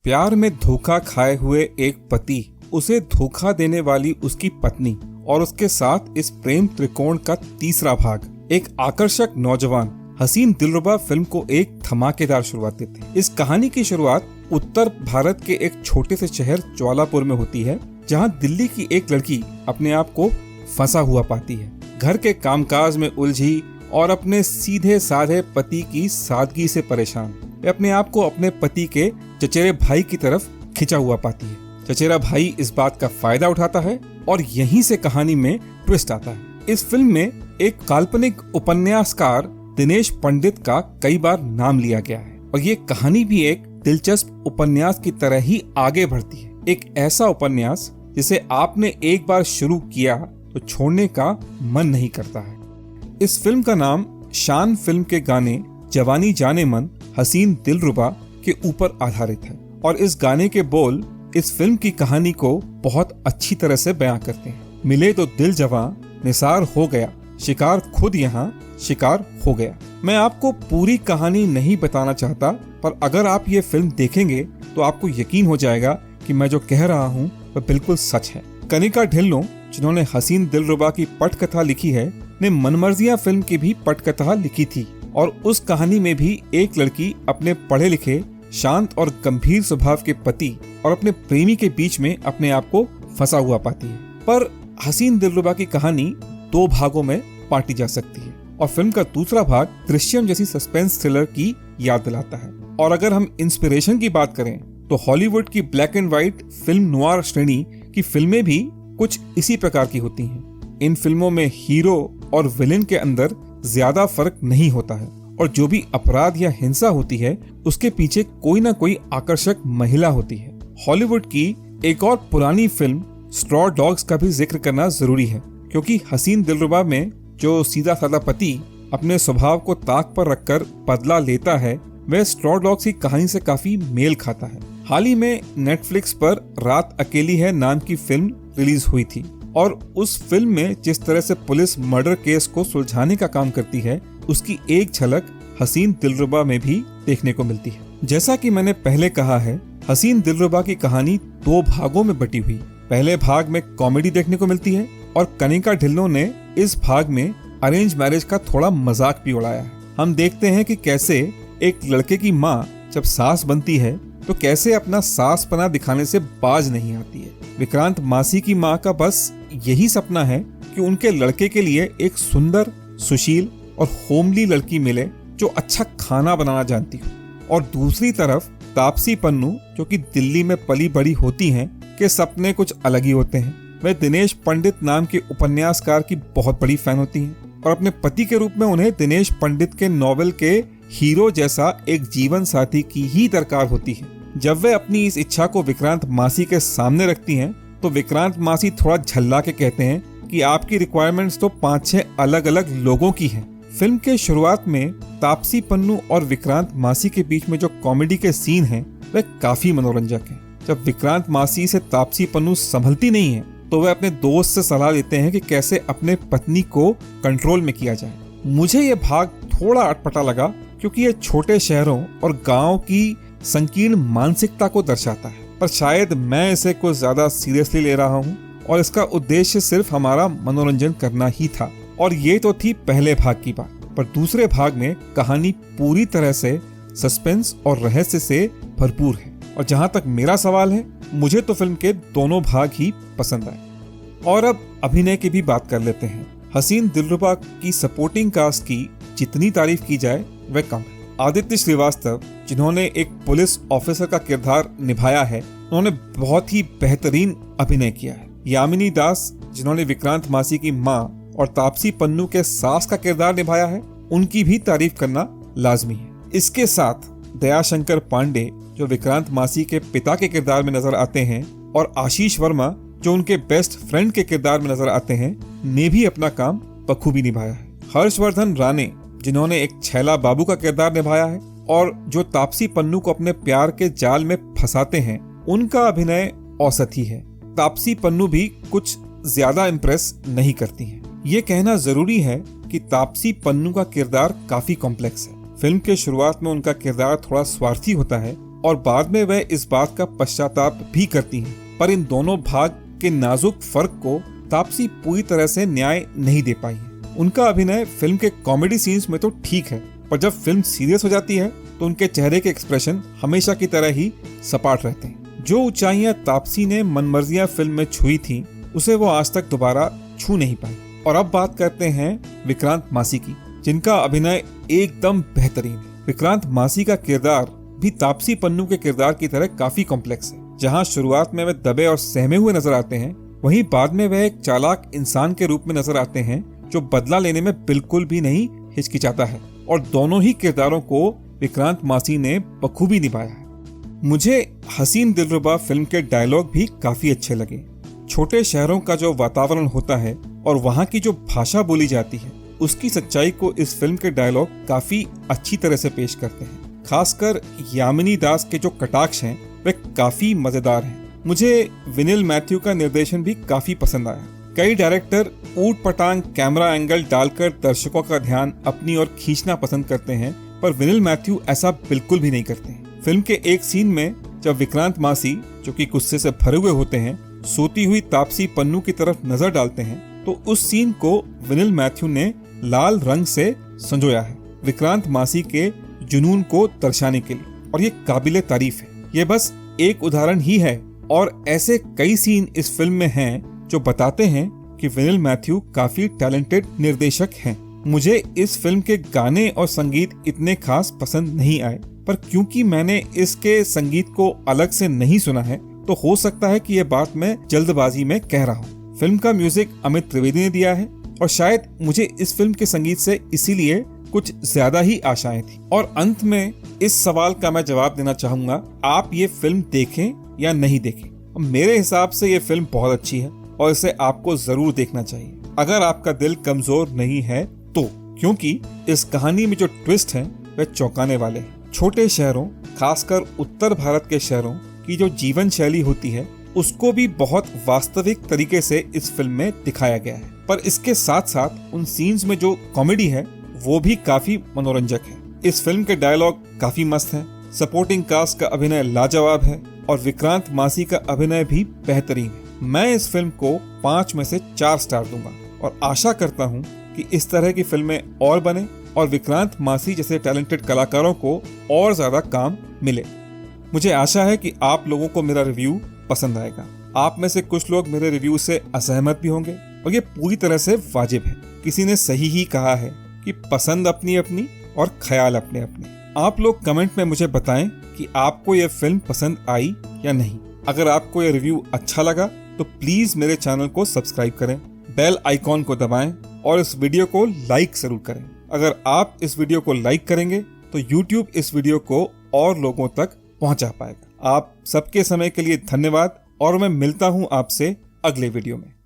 प्यार में धोखा खाए हुए एक पति, उसे धोखा देने वाली उसकी पत्नी और उसके साथ इस प्रेम त्रिकोण का तीसरा भाग। एक आकर्षक नौजवान हसीन दिलरुबा फिल्म को एक धमाकेदार शुरुआत देती है। इस कहानी की शुरुआत उत्तर भारत के एक छोटे से शहर ज्वालापुर में होती है, जहां दिल्ली की एक लड़की अपने आप को फंसा हुआ पाती है। घर के कामकाज में उलझी और अपने सीधे साधे पति की सादगी से परेशान, वे अपने आप को अपने पति के चचेरे भाई की तरफ खिंचा हुआ पाती है। चचेरा भाई इस बात का फायदा उठाता है और यहीं से कहानी में ट्विस्ट आता है। इस फिल्म में एक काल्पनिक उपन्यासकार दिनेश पंडित का कई बार नाम लिया गया है और ये कहानी भी एक दिलचस्प उपन्यास की तरह ही आगे बढ़ती है। एक ऐसा उपन्यास जिसे आपने एक बार शुरू किया तो छोड़ने का मन नहीं करता है। इस फिल्म का नाम शान फिल्म के गाने जवानी जाने मन हसीन दिलरुबा के ऊपर आधारित है और इस गाने के बोल इस फिल्म की कहानी को बहुत अच्छी तरह से बयां करते हैं। मिले तो दिल जवां निसार हो गया, शिकार खुद यहाँ शिकार हो गया। मैं आपको पूरी कहानी नहीं बताना चाहता, पर अगर आप ये फिल्म देखेंगे तो आपको यकीन हो जाएगा कि मैं जो कह रहा हूँ वह बिल्कुल सच है। कनिका ढिल्लों, जिन्होंने हसीन दिलरुबा की पटकथा लिखी है, ने मनमर्जियां फिल्म की भी पटकथा लिखी थी और उस कहानी में भी एक लड़की अपने पढ़े लिखे, शांत और गंभीर स्वभाव के पति और अपने प्रेमी के बीच में अपने आप को फंसा हुआ पाती है। पर हसीन दिलरुबा की कहानी दो भागों में बांटी जा सकती है और फिल्म का दूसरा भाग दृश्यम जैसी सस्पेंस थ्रिलर की याद दिलाता है। और अगर हम इंस्पिरेशन की बात करें तो हॉलीवुड की black and white film noir श्रेणी की फिल्में भी कुछ इसी प्रकार की होती हैं। इन फिल्मों में हीरो और विलेन के अंदर ज्यादा फर्क नहीं होता है और जो भी अपराध या हिंसा होती है उसके पीछे कोई ना कोई आकर्षक महिला होती है। हॉलीवुड की एक और पुरानी फिल्म स्ट्रॉ डॉग्स का भी जिक्र करना जरूरी है, क्योंकि हसीन दिलरुबा में जो सीधा साधा पति अपने स्वभाव को ताक पर रखकर बदला लेता है, वह स्ट्रॉ डॉग्स की कहानी से काफी मेल खाता है। हाल ही में नेटफ्लिक्स पर रात अकेली है नाम की फिल्म रिलीज हुई थी और उस फिल्म में जिस तरह से पुलिस मर्डर केस को सुलझाने का काम करती है, उसकी एक झलक हसीन दिलरुबा में भी देखने को मिलती है। जैसा कि मैंने पहले कहा है, हसीन दिलरुबा की कहानी दो भागों में बटी हुई। पहले भाग में कॉमेडी देखने को मिलती है और कनिका ढिल्लों ने इस भाग में अरेंज मैरिज का थोड़ा मजाक भी उड़ाया है। हम देखते हैं कि कैसे एक लड़के की माँ जब सास बनती है तो कैसे अपना सासपना दिखाने से बाज नहीं आती है। विक्रांत मासी की माँ का बस यही सपना है कि उनके लड़के के लिए एक सुंदर, सुशील और होमली लड़की मिले जो अच्छा खाना बनाना जानती हो। और दूसरी तरफ तापसी पन्नू, जो कि दिल्ली में पली बड़ी होती हैं, के सपने कुछ अलग ही होते हैं। वह दिनेश पंडित नाम के उपन्यासकार की बहुत बड़ी फैन होती हैं और अपने पति के रूप में उन्हें दिनेश पंडित के नॉवेल के हीरो जैसा एक जीवन साथी की ही दरकार होती है। जब वे अपनी इस इच्छा को विक्रांत मासी के सामने रखती हैं, तो विक्रांत मासी थोड़ा झल्ला के कहते हैं कि आपकी रिक्वायरमेंट्स तो 5-6 अलग अलग लोगों की हैं। फिल्म के शुरुआत में तापसी पन्नू और विक्रांत मासी के बीच में जो कॉमेडी के सीन हैं, वे काफी मनोरंजक हैं। जब विक्रांत मासी से तापसी पन्नू संभलती नहीं है तो वह अपने दोस्त से सलाह लेते हैं कि कैसे अपने पत्नी को कंट्रोल में किया जाए। मुझे ये भाग थोड़ा अटपटा लगा, क्योंकि ये छोटे शहरों और गाँव की संकीर्ण मानसिकता को दर्शाता है, पर शायद मैं इसे कुछ ज्यादा सीरियसली ले रहा हूँ और इसका उद्देश्य सिर्फ हमारा मनोरंजन करना ही था। और ये तो थी पहले भाग की बात, पर दूसरे भाग में कहानी पूरी तरह से सस्पेंस और रहस्य से भरपूर है। और जहां तक मेरा सवाल है, मुझे तो फिल्म के दोनों भाग ही पसंद आए। और अब अभिनय की भी बात कर लेते हैं। हसीन दिलरुबा की सपोर्टिंग कास्ट की जितनी तारीफ की जाए वह कम है। आदित्य श्रीवास्तव, जिन्होंने एक पुलिस ऑफिसर का किरदार निभाया है, उन्होंने बहुत ही बेहतरीन अभिनय किया है। यामिनी दास, जिन्होंने विक्रांत मासी की माँ और तापसी पन्नू के सास का किरदार निभाया है, उनकी भी तारीफ करना लाजमी है। इसके साथ दयाशंकर पांडे, जो विक्रांत मासी के पिता के किरदार में नजर आते हैं, और आशीष वर्मा, जो उनके बेस्ट फ्रेंड के किरदार में नजर आते हैं, ने भी अपना काम बखूबी निभाया है। हर्षवर्धन राणे, जिन्होंने एक छैला बाबू का किरदार निभाया है और जो तापसी पन्नू को अपने प्यार के जाल में फंसाते हैं, उनका अभिनय औसत ही है। तापसी पन्नू भी कुछ ज्यादा इम्प्रेस नहीं करती हैं। ये कहना जरूरी है कि तापसी पन्नू का किरदार काफी कॉम्प्लेक्स है। फिल्म के शुरुआत में उनका किरदार थोड़ा स्वार्थी होता है, और बाद में वह इस बात का पश्चाताप भी करती हैं। पर इन दोनों भाग के नाजुक फर्क को तापसी पूरी तरह से न्याय नहीं दे पाई है। उनका अभिनय फिल्म के कॉमेडी सीन्स में तो ठीक है, पर जब फिल्म सीरियस हो जाती है तो उनके चेहरे के एक्सप्रेशन हमेशा की तरह ही सपाट रहते हैं। जो ऊंचाइयां तापसी ने मनमर्जियां फिल्म में छुई थी, उसे वो आज तक दोबारा छू नहीं पाई। और अब बात करते हैं विक्रांत मासी की, जिनका अभिनय एकदम बेहतरीन है। विक्रांत मासी का किरदार भी तापसी पन्नू के किरदार की तरह काफी कॉम्प्लेक्स है। जहां शुरुआत में वे दबे और सहमे हुए नजर आते हैं, वहीं बाद में वह एक चालाक इंसान के रूप में नजर आते हैं जो बदला लेने में बिल्कुल भी नहीं हिचकिचाता है। और दोनों ही किरदारों को विक्रांत मासी ने बखूबी निभाया है। मुझे हसीन दिलरुबा फिल्म के डायलॉग भी काफी अच्छे लगे। छोटे शहरों का जो वातावरण होता है और वहाँ की जो भाषा बोली जाती है, उसकी सच्चाई को इस फिल्म के डायलॉग काफी अच्छी तरह से पेश करते हैं। खासकर यामिनी दास के जो कटाक्ष हैं, वे काफी मजेदार हैं। मुझे विनिल मैथ्यू का निर्देशन भी काफी पसंद आया। कई डायरेक्टर ऊट पटांग कैमरा एंगल डालकर दर्शकों का ध्यान अपनी ओर खींचना पसंद करते हैं, पर विनिल मैथ्यू ऐसा बिल्कुल भी नहीं करते हैं। फिल्म के एक सीन में जब विक्रांत मासी, जो कि गुस्से से भरे हुए होते हैं, सोती हुई तापसी पन्नू की तरफ नजर डालते हैं, तो उस सीन को विनिल मैथ्यू ने लाल रंग से संजोया है विक्रांत मासी के जुनून को दर्शाने के लिए, और ये काबिले तारीफ है। ये बस एक उदाहरण ही है, और ऐसे कई सीन इस फिल्म में हैं जो बताते हैं कि विनिल मैथ्यू काफी टैलेंटेड निर्देशक हैं। मुझे इस फिल्म के गाने और संगीत इतने खास पसंद नहीं आए, पर क्योंकि मैंने इसके संगीत को अलग से नहीं सुना है, तो हो सकता है कि ये बात मैं जल्दबाजी में कह रहा हूँ। फिल्म का म्यूजिक अमित त्रिवेदी ने दिया है, और शायद मुझे इस फिल्म के संगीत से इसीलिए कुछ ज्यादा ही आशाएं थी। और अंत में इस सवाल का मैं जवाब देना चाहूंगा, आप ये फिल्म देखें या नहीं देखें। मेरे हिसाब से ये फिल्म बहुत अच्छी है और इसे आपको जरूर देखना चाहिए, अगर आपका दिल कमजोर नहीं है तो, क्योंकि इस कहानी में जो ट्विस्ट हैं वे चौंकाने वाले हैं। छोटे शहरों, खासकर उत्तर भारत के शहरों की जो जीवन शैली होती है, उसको भी बहुत वास्तविक तरीके से इस फिल्म में दिखाया गया है। पर इसके साथ साथ उन सीन्स में जो कॉमेडी है वो भी काफी मनोरंजक है। इस फिल्म के डायलॉग काफी मस्त हैं, सपोर्टिंग कास्ट का अभिनय लाजवाब है, और विक्रांत मासी का अभिनय भी बेहतरीन है। मैं इस फिल्म को 5 में से 4 स्टार दूंगा, और आशा करता हूँ कि इस तरह की फिल्में और बने और विक्रांत मासी जैसे टैलेंटेड कलाकारों को और ज्यादा काम मिले। मुझे आशा है कि आप लोगों को मेरा रिव्यू पसंद आएगा। आप में से कुछ लोग मेरे रिव्यू से असहमत भी होंगे, और ये पूरी तरह से वाजिब है। किसी ने सही ही कहा है कि पसंद अपनी अपनी और ख्याल अपने अपने। आप लोग कमेंट में मुझे बताएं कि आपको ये फिल्म पसंद आई या नहीं। अगर आपको ये रिव्यू अच्छा लगा तो प्लीज मेरे चैनल को सब्सक्राइब करें, बेल आइकॉन को दबाएं और इस वीडियो को लाइक जरूर करें। अगर आप इस वीडियो को लाइक करेंगे तो YouTube इस वीडियो को और लोगों तक पहुंचा पाएगा। आप सबके समय के लिए धन्यवाद, और मैं मिलता हूं आपसे अगले वीडियो में।